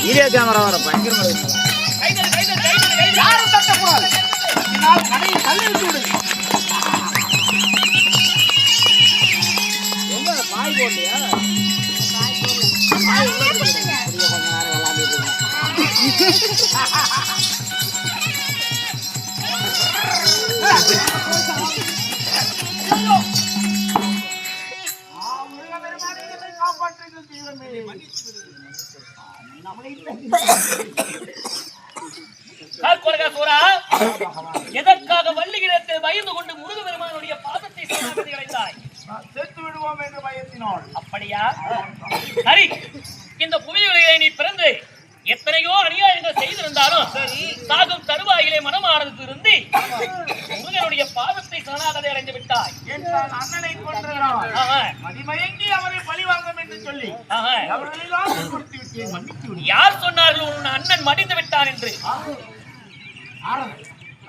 Video camera வர பயங்கரமா யாரும் தட்டக்கூடாது. கடையை தள்ளி விட்டு விடுங்க. எங்க பாய் போடலையா? எதற்காக வள்ளிகிடத்தில் பயந்து கொண்டு முருகபெருமானுடைய பாதத்தை சரணாகதி அடைந்தாய்? செத்து விடுவோம் என்று பயத்தினோடு. அப்படியா? சரி, இந்த புவியுலகிலே நீ பிறந்து எத்தனையோ அநியாயங்கள் செய்திருந்தாலும் சாகும் தருவாயிலே மனமானது இருந்து முருகனுடைய பாதத்தை சரணாகதி அடைந்து விட்டாய். என்றால் அண்ணனை கொன்றான். மதிமயங்கி அவரை பழிவாங்கும் என்று சொல்லி அவர்களெல்லாம் கொடுத்து விட்டேன். மன்னித்து விடு. யார் சொன்னார்கள் உன் அண்ணன் மடிந்து விட்டான் என்று?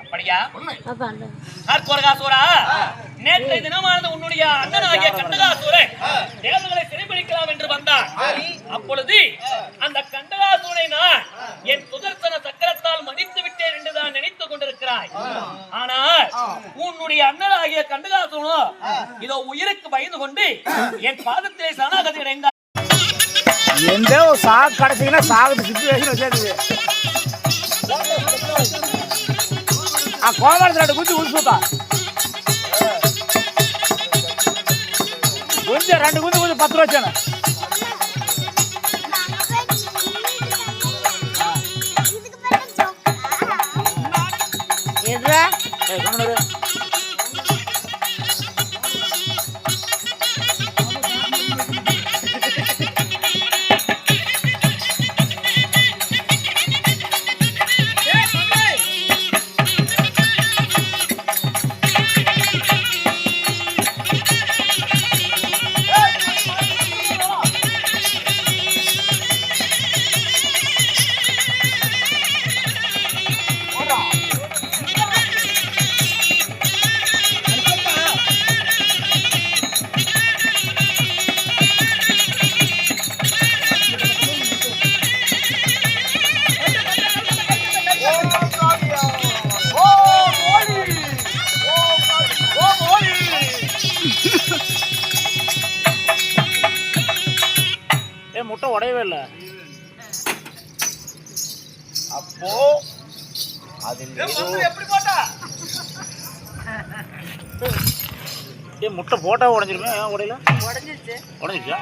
அப்படியா? நேற்றைய தினமானது உன்னுடைய அண்ணனாகிய கண்டகாசூரன் தேவர்களை சிறைபிடிக்கலாம் என்று வந்தான். அப்பொழுது அந்த கண்டகாசூரனை நான் என் சுதர்சன சக்கரத்தால் மதித்து விட்டேன் என்றுதான் நினைத்துக் கொண்டிருக்கிறாய். ஆனால் உன்னுடைய அண்ணனாகிய கண்டகாசூரனோ இதோ உயிருக்கு பயந்து கொண்டு என் பாதத்திலே சரணாகதி அடைந்தார். எந்த சாகு கிடைச்சீங்கன்னா சாகுது சிச்சுவேஷன் வச்சிருக்கு. கோமாளத்தில் குஞ்சு உள்சுத்தா கொஞ்சம் 2 குஞ்சு கொஞ்சம் 10 ரூபா வச்சானே. முட்டை உடையவே இல்லை. அப்போ எப்படி போட்டா முட்டை போட்டா உடஞ்சிருமே. உடையில உடஞ்சிருச்சா?